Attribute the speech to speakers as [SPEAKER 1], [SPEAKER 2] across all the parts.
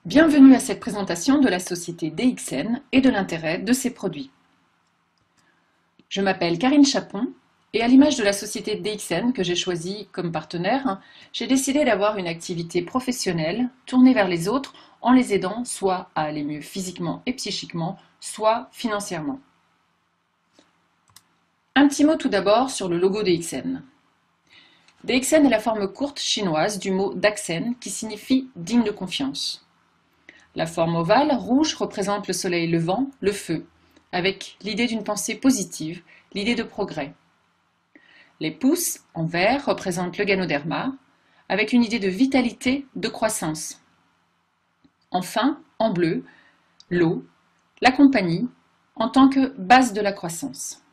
[SPEAKER 1] Bienvenue à cette présentation de la société DXN et de l'intérêt de ses produits. Je m'appelle Karine Chapon et à l'image de la société DXN que j'ai choisie comme partenaire, j'ai décidé d'avoir une activité professionnelle tournée vers les autres en les aidant soit à aller mieux physiquement et psychiquement, soit financièrement. Un petit mot tout d'abord sur le logo DXN. DXN est la forme courte chinoise du mot Daxen qui signifie digne de confiance. La forme ovale, rouge, représente le soleil levant, le feu, avec l'idée d'une pensée positive, l'idée de progrès. Les pouces, en vert, représentent le ganoderma, avec une idée de vitalité, de croissance. Enfin, en bleu, l'eau, la compagnie, en tant que base de la croissance.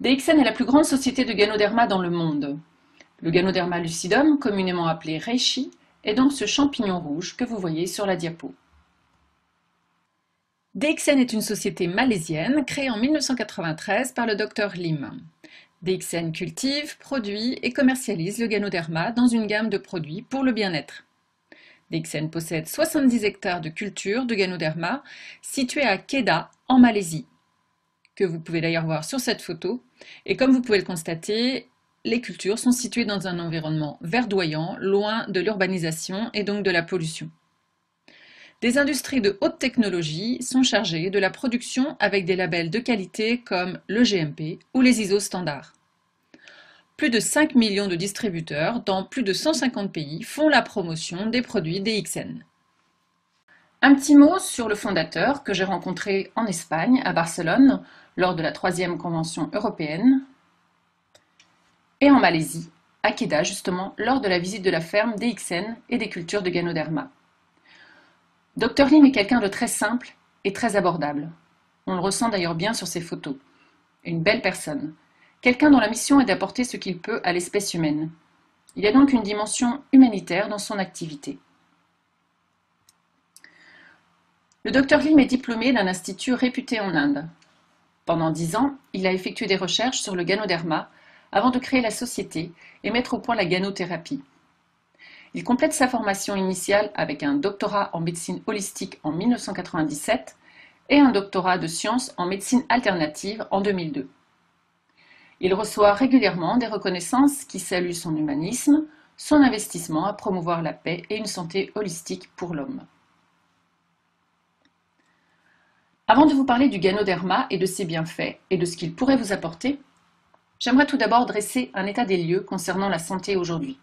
[SPEAKER 1] DXN est la plus grande société de ganoderma dans le monde. Le ganoderma lucidum, communément appelé reishi, est donc ce champignon rouge que vous voyez sur la diapo. DXN est une société malaisienne créée en 1993 par le Dr Lim. DXN cultive, produit et commercialise le ganoderma dans une gamme de produits pour le bien-être. DXN possède 70 hectares de culture de ganoderma situés à Kedah en Malaisie, que vous pouvez d'ailleurs voir sur cette photo. Et comme vous pouvez le constater, les cultures sont situées dans un environnement verdoyant, loin de l'urbanisation et donc de la pollution. Des industries de haute technologie sont chargées de la production avec des labels de qualité comme le GMP ou les ISO standards. Plus de 5 millions de distributeurs dans plus de 150 pays font la promotion des produits DXN. Un petit mot sur le fondateur que j'ai rencontré en Espagne, à Barcelone, lors de la 3e convention européenne, et en Malaisie, à Kedah justement, lors de la visite de la ferme DXN et des cultures de ganoderma. Dr Lim est quelqu'un de très simple et très abordable. On le ressent d'ailleurs bien sur ses photos. Une belle personne. Quelqu'un dont la mission est d'apporter ce qu'il peut à l'espèce humaine. Il y a donc une dimension humanitaire dans son activité. Le Dr Lim est diplômé d'un institut réputé en Inde. Pendant 10 ans, il a effectué des recherches sur le ganoderma avant de créer la société et mettre au point la ganothérapie. Il complète sa formation initiale avec un doctorat en médecine holistique en 1997 et un doctorat de sciences en médecine alternative en 2002. Il reçoit régulièrement des reconnaissances qui saluent son humanisme, son investissement à promouvoir la paix et une santé holistique pour l'homme. Avant de vous parler du ganoderma et de ses bienfaits et de ce qu'il pourrait vous apporter, j'aimerais tout d'abord dresser un état des lieux concernant la santé aujourd'hui.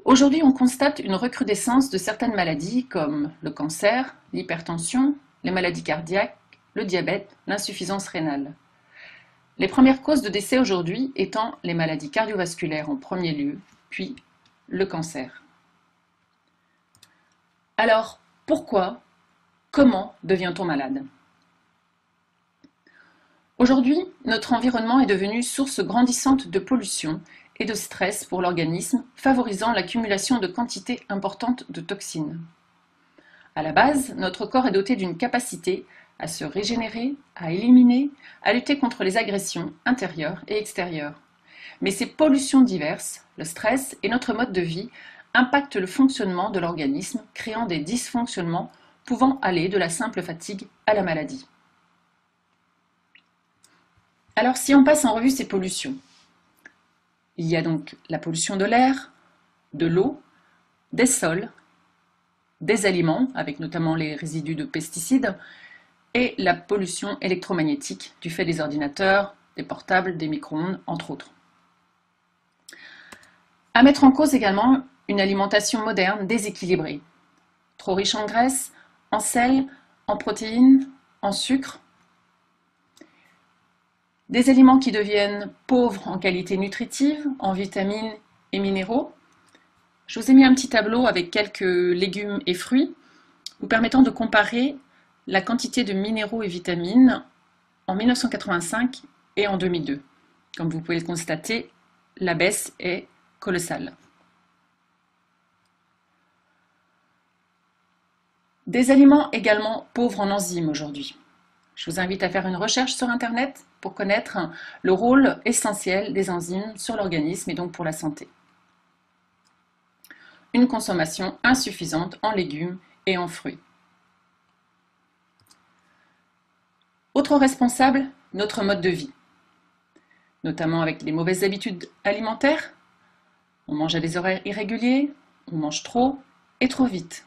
[SPEAKER 1] Aujourd'hui, on constate une recrudescence de certaines maladies comme le cancer, l'hypertension, les maladies cardiaques, le diabète, l'insuffisance rénale. Les premières causes de décès aujourd'hui étant les maladies cardiovasculaires en premier lieu, puis le cancer. Alors, pourquoi, comment devient-on malade ? Aujourd'hui, notre environnement est devenu source grandissante de pollution et de stress pour l'organisme, favorisant l'accumulation de quantités importantes de toxines. À la base, notre corps est doté d'une capacité à se régénérer, à éliminer, à lutter contre les agressions intérieures et extérieures. Mais ces pollutions diverses, le stress et notre mode de vie impactent le fonctionnement de l'organisme, créant des dysfonctionnements pouvant aller de la simple fatigue à la maladie. Alors si on passe en revue ces pollutions, il y a donc la pollution de l'air, de l'eau, des sols, des aliments, avec notamment les résidus de pesticides, et la pollution électromagnétique du fait des ordinateurs, des portables, des micro-ondes, entre autres. À mettre en cause également une alimentation moderne déséquilibrée, trop riche en graisse, en sel, en protéines, en sucre, des aliments qui deviennent pauvres en qualité nutritive, en vitamines et minéraux. Je vous ai mis un petit tableau avec quelques légumes et fruits, vous permettant de comparer la quantité de minéraux et vitamines en 1985 et en 2002. Comme vous pouvez le constater, la baisse est colossale. Des aliments également pauvres en enzymes aujourd'hui. Je vous invite à faire une recherche sur Internet pour connaître le rôle essentiel des enzymes sur l'organisme et donc pour la santé. une consommation insuffisante en légumes et en fruits. Autre responsable, notre mode de vie, notamment avec les mauvaises habitudes alimentaires. On mange à des horaires irréguliers, on mange trop et trop vite.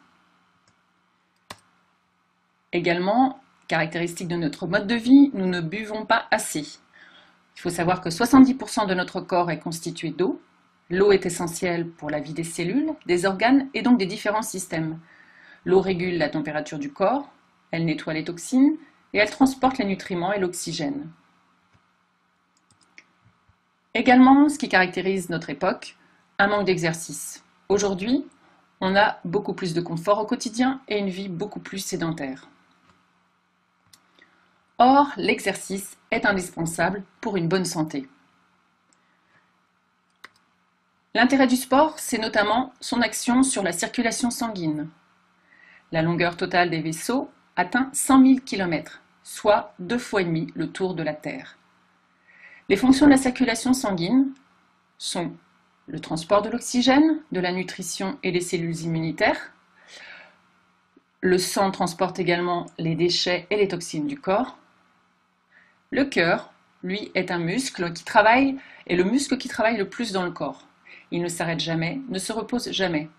[SPEAKER 1] Également, caractéristique de notre mode de vie, nous ne buvons pas assez. Il faut savoir que 70% de notre corps est constitué d'eau. L'eau est essentielle pour la vie des cellules, des organes et donc des différents systèmes. L'eau régule la température du corps, elle nettoie les toxines et elle transporte les nutriments et l'oxygène. Également, ce qui caractérise notre époque, un manque d'exercice. Aujourd'hui, on a beaucoup plus de confort au quotidien et une vie beaucoup plus sédentaire. Or, l'exercice est indispensable pour une bonne santé. L'intérêt du sport, c'est notamment son action sur la circulation sanguine. La longueur totale des vaisseaux atteint 100 000 km, soit 2,5 fois le tour de la Terre. Les fonctions de la circulation sanguine sont le transport de l'oxygène, de la nutrition et des cellules immunitaires. Le sang transporte également les déchets et les toxines du corps. Le cœur, lui, est un muscle qui travaille, est le muscle qui travaille le plus dans le corps. Il ne s'arrête jamais, ne se repose jamais.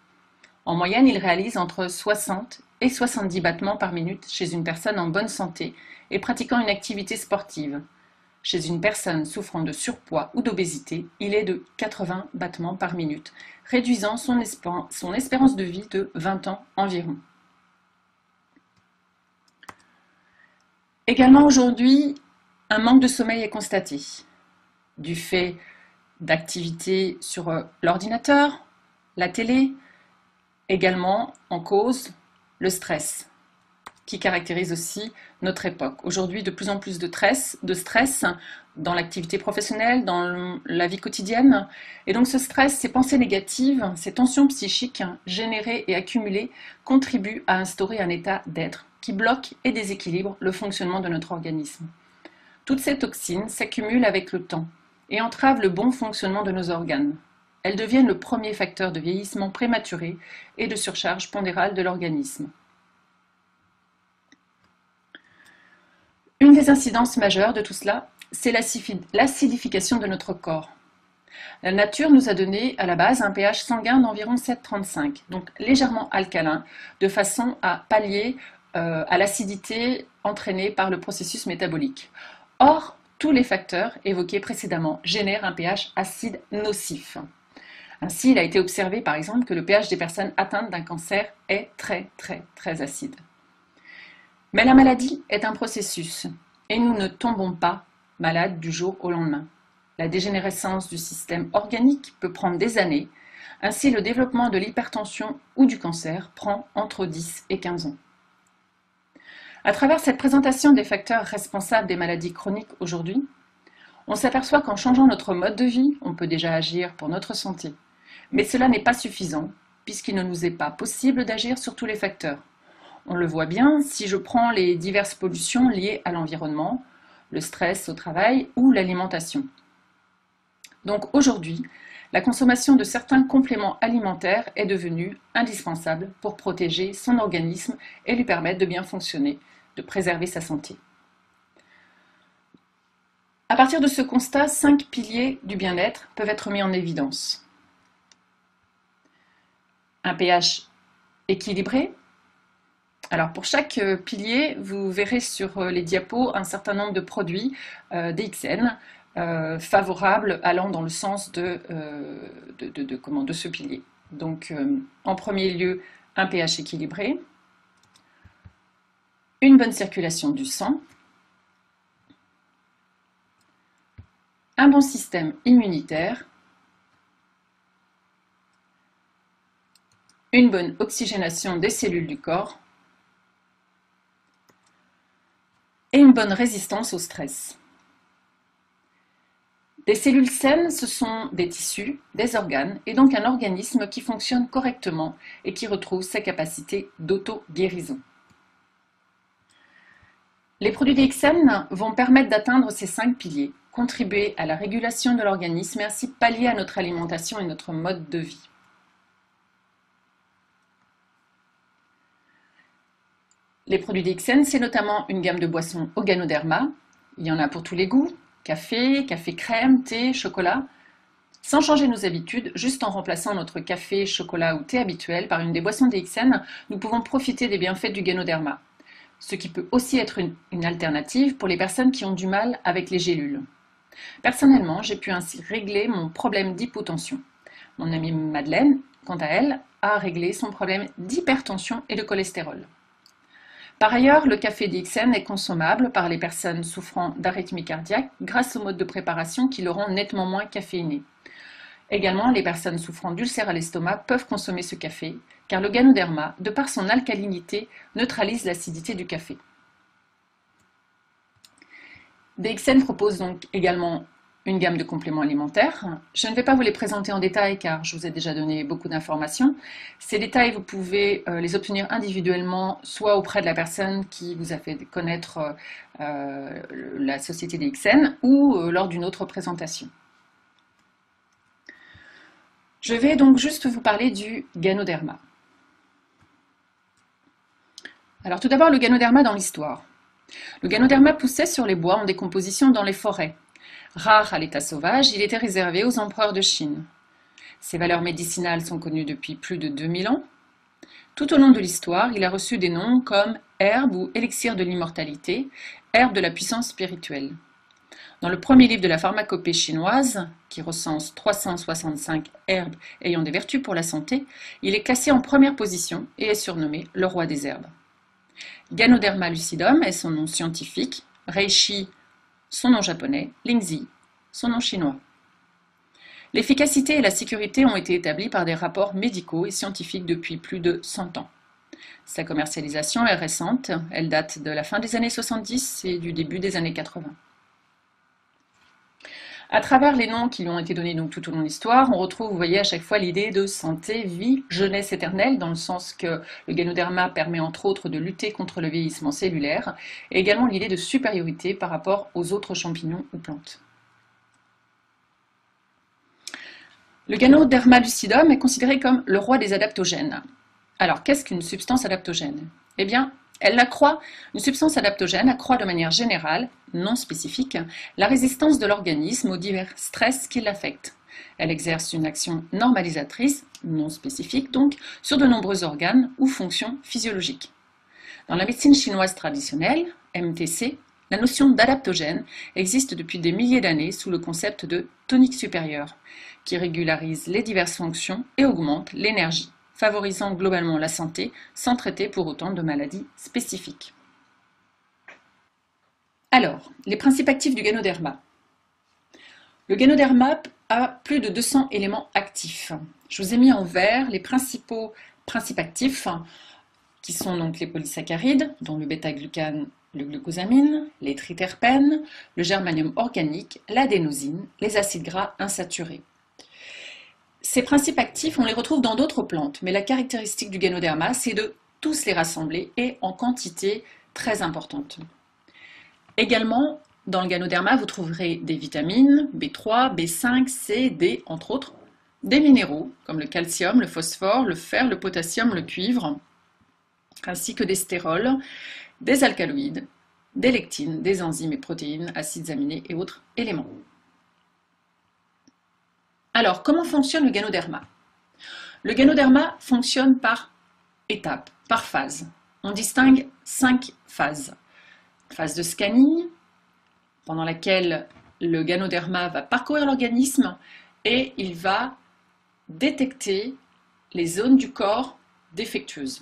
[SPEAKER 1] En moyenne, il réalise entre 60 et 70 battements par minute chez une personne en bonne santé et pratiquant une activité sportive. Chez une personne souffrant de surpoids ou d'obésité, il est de 80 battements par minute, réduisant son espérance de vie de 20 ans environ. Également aujourd'hui, un manque de sommeil est constaté, du fait d'activités sur l'ordinateur, la télé, également en cause le stress, qui caractérise aussi notre époque. Aujourd'hui, de plus en plus de stress dans l'activité professionnelle, dans la vie quotidienne. Et donc ce stress, ces pensées négatives, ces tensions psychiques générées et accumulées contribuent à instaurer un état d'être qui bloque et déséquilibre le fonctionnement de notre organisme. Toutes ces toxines s'accumulent avec le temps et entravent le bon fonctionnement de nos organes. Elles deviennent le premier facteur de vieillissement prématuré et de surcharge pondérale de l'organisme. Une des incidences majeures de tout cela, c'est l'acidification de notre corps. La nature nous a donné à la base un pH sanguin d'environ 7,35, donc légèrement alcalin, de façon à pallier à l'acidité entraînée par le processus métabolique. Or, tous les facteurs évoqués précédemment génèrent un pH acide nocif. Ainsi, il a été observé par exemple que le pH des personnes atteintes d'un cancer est très acide. Mais la maladie est un processus et nous ne tombons pas malades du jour au lendemain. La dégénérescence du système organique peut prendre des années, ainsi le développement de l'hypertension ou du cancer prend entre 10 et 15 ans. À travers cette présentation des facteurs responsables des maladies chroniques aujourd'hui, on s'aperçoit qu'en changeant notre mode de vie, on peut déjà agir pour notre santé. Mais cela n'est pas suffisant, puisqu'il ne nous est pas possible d'agir sur tous les facteurs. On le voit bien si je prends les diverses pollutions liées à l'environnement, le stress au travail ou l'alimentation. Donc aujourd'hui, la consommation de certains compléments alimentaires est devenue indispensable pour protéger son organisme et lui permettre de bien fonctionner, de préserver sa santé. À partir de ce constat, 5 piliers du bien-être peuvent être mis en évidence. Un pH équilibré. Alors pour chaque pilier, vous verrez sur les diapos un certain nombre de produits DXN favorables allant dans le sens de ce pilier. Donc en premier lieu, un pH équilibré, une bonne circulation du sang, un bon système immunitaire, une bonne oxygénation des cellules du corps et une bonne résistance au stress. Des cellules saines, ce sont des tissus, des organes et donc un organisme qui fonctionne correctement et qui retrouve ses capacités d'auto-guérison. Les produits DXN vont permettre d'atteindre ces 5 piliers, contribuer à la régulation de l'organisme et ainsi pallier à notre alimentation et notre mode de vie. Les produits DXN, c'est notamment une gamme de boissons au Ganoderma. Il y en a pour tous les goûts, café, café crème, thé, chocolat. Sans changer nos habitudes, juste en remplaçant notre café, chocolat ou thé habituel par une des boissons DXN, nous pouvons profiter des bienfaits du Ganoderma, ce qui peut aussi être une alternative pour les personnes qui ont du mal avec les gélules. Personnellement, j'ai pu ainsi régler mon problème d'hypotension. Mon amie Madeleine, quant à elle, a réglé son problème d'hypertension et de cholestérol. Par ailleurs, le café DXN est consommable par les personnes souffrant d'arythmie cardiaque grâce au mode de préparation qui le rend nettement moins caféiné. Également, les personnes souffrant d'ulcères à l'estomac peuvent consommer ce café, car le Ganoderma, de par son alcalinité, neutralise l'acidité du café. DXN propose donc également une gamme de compléments alimentaires. Je ne vais pas vous les présenter en détail car je vous ai déjà donné beaucoup d'informations. Ces détails, vous pouvez les obtenir individuellement, soit auprès de la personne qui vous a fait connaître la société DXN ou lors d'une autre présentation. Je vais donc juste vous parler du Ganoderma. Alors tout d'abord, le Ganoderma dans l'histoire. Le Ganoderma poussait sur les bois en décomposition dans les forêts. Rare à l'état sauvage, il était réservé aux empereurs de Chine. Ses valeurs médicinales sont connues depuis plus de 2000 ans. Tout au long de l'histoire, il a reçu des noms comme herbe ou élixir de l'immortalité, herbe de la puissance spirituelle. Dans le premier livre de la pharmacopée chinoise, qui recense 365 herbes ayant des vertus pour la santé, il est classé en première position et est surnommé le roi des herbes. Ganoderma lucidum est son nom scientifique, Reishi son nom japonais, Lingzi son nom chinois. L'efficacité et la sécurité ont été établies par des rapports médicaux et scientifiques depuis plus de 100 ans. Sa commercialisation est récente, elle date de la fin des années 70 et du début des années 80. À travers les noms qui lui ont été donnés donc tout au long de l'histoire, on retrouve, vous voyez, à chaque fois l'idée de santé, vie, jeunesse éternelle, dans le sens que le Ganoderma permet entre autres de lutter contre le vieillissement cellulaire, et également l'idée de supériorité par rapport aux autres champignons ou plantes. Le Ganoderma lucidum est considéré comme le roi des adaptogènes. Alors, qu'est-ce qu'une substance adaptogène? Eh bien, une substance adaptogène accroît de manière générale, non spécifique, la résistance de l'organisme aux divers stress qui l'affectent. Elle exerce une action normalisatrice, non spécifique donc, sur de nombreux organes ou fonctions physiologiques. Dans la médecine chinoise traditionnelle, MTC, la notion d'adaptogène existe depuis des milliers d'années sous le concept de tonique supérieure, qui régularise les diverses fonctions et augmente l'énergie, favorisant globalement la santé sans traiter pour autant de maladies spécifiques. Alors, les principes actifs du Ganoderma. Le Ganoderma a plus de 200 éléments actifs. Je vous ai mis en vert les principaux principes actifs qui sont donc les polysaccharides, dont le bêta-glucane, le glucosamine, les triterpènes, le germanium organique, l'adénosine, les acides gras insaturés. Ces principes actifs, on les retrouve dans d'autres plantes, mais la caractéristique du Ganoderma, c'est de tous les rassembler et en quantité très importante. Également, dans le Ganoderma, vous trouverez des vitamines, B3, B5, C, D, entre autres, des minéraux, comme le calcium, le phosphore, le fer, le potassium, le cuivre, ainsi que des stérols, des alcaloïdes, des lectines, des enzymes et protéines, acides aminés et autres éléments. Alors, comment fonctionne le Ganoderma? Le Ganoderma fonctionne par étapes, par phase. On distingue 5 phases. Phase de scanning, pendant laquelle le Ganoderma va parcourir l'organisme et il va détecter les zones du corps défectueuses.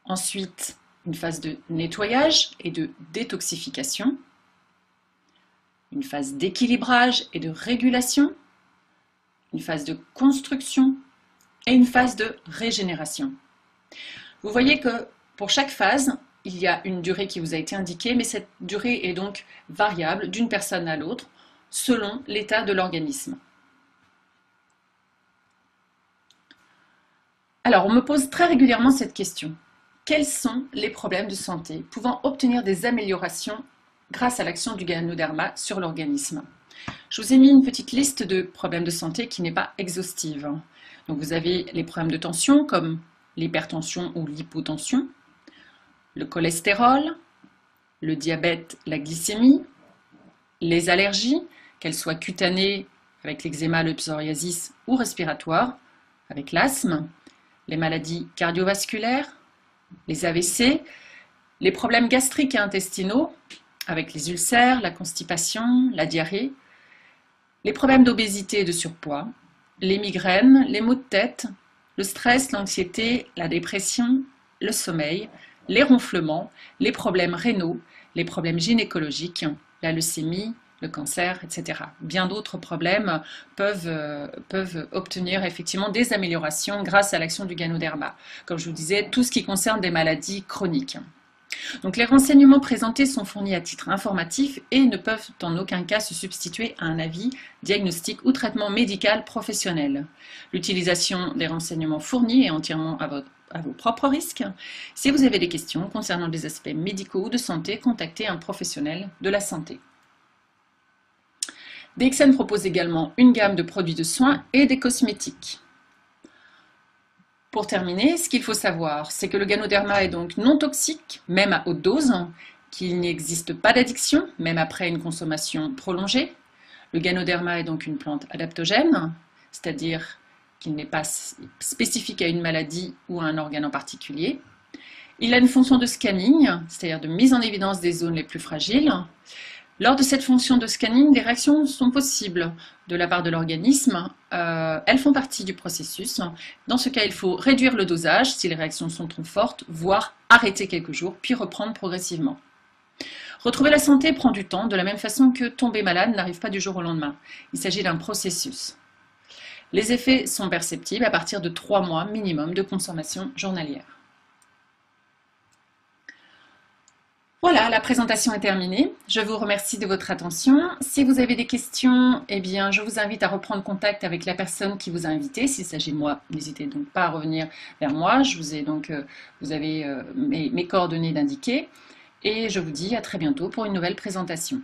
[SPEAKER 1] Ensuite, une phase de nettoyage et de détoxification, une phase d'équilibrage et de régulation, une phase de construction et une phase de régénération. Vous voyez que pour chaque phase, il y a une durée qui vous a été indiquée, mais cette durée est donc variable d'une personne à l'autre selon l'état de l'organisme. Alors, on me pose très régulièrement cette question. Quels sont les problèmes de santé pouvant obtenir des améliorations grâce à l'action du Ganoderma sur l'organisme? Je vous ai mis une petite liste de problèmes de santé qui n'est pas exhaustive. Donc vous avez les problèmes de tension comme l'hypertension ou l'hypotension, le cholestérol, le diabète, la glycémie, les allergies, qu'elles soient cutanées avec l'eczéma, le psoriasis ou respiratoires avec l'asthme, les maladies cardiovasculaires, les AVC, les problèmes gastriques et intestinaux avec les ulcères, la constipation, la diarrhée, les problèmes d'obésité et de surpoids, les migraines, les maux de tête, le stress, l'anxiété, la dépression, le sommeil, les ronflements, les problèmes rénaux, les problèmes gynécologiques, la leucémie, le cancer, etc. Bien d'autres problèmes peuvent obtenir effectivement des améliorations grâce à l'action du Ganoderma. Comme je vous disais, tout ce qui concerne des maladies chroniques. Donc les renseignements présentés sont fournis à titre informatif et ne peuvent en aucun cas se substituer à un avis, diagnostic ou traitement médical professionnel. L'utilisation des renseignements fournis est entièrement à vos propres risques. Si vous avez des questions concernant des aspects médicaux ou de santé, contactez un professionnel de la santé. DXN propose également une gamme de produits de soins et des cosmétiques. Pour terminer, ce qu'il faut savoir, c'est que le Ganoderma est donc non toxique, même à haute dose, qu'il n'existe pas d'addiction, même après une consommation prolongée. Le Ganoderma est donc une plante adaptogène, c'est-à-dire qu'il n'est pas spécifique à une maladie ou à un organe en particulier. Il a une fonction de scanning, c'est-à-dire de mise en évidence des zones les plus fragiles. Lors de cette fonction de scanning, des réactions sont possibles de la part de l'organisme. Elles font partie du processus. Dans ce cas, il faut réduire le dosage si les réactions sont trop fortes, voire arrêter quelques jours, puis reprendre progressivement. Retrouver la santé prend du temps, de la même façon que tomber malade n'arrive pas du jour au lendemain. Il s'agit d'un processus. Les effets sont perceptibles à partir de 3 mois minimum de consommation journalière. Voilà, la présentation est terminée. Je vous remercie de votre attention. Si vous avez des questions, eh bien, je vous invite à reprendre contact avec la personne qui vous a invité. S'il s'agit de moi, n'hésitez donc pas à revenir vers moi. Vous avez mes coordonnées d'indiquer. Et je vous dis à très bientôt pour une nouvelle présentation.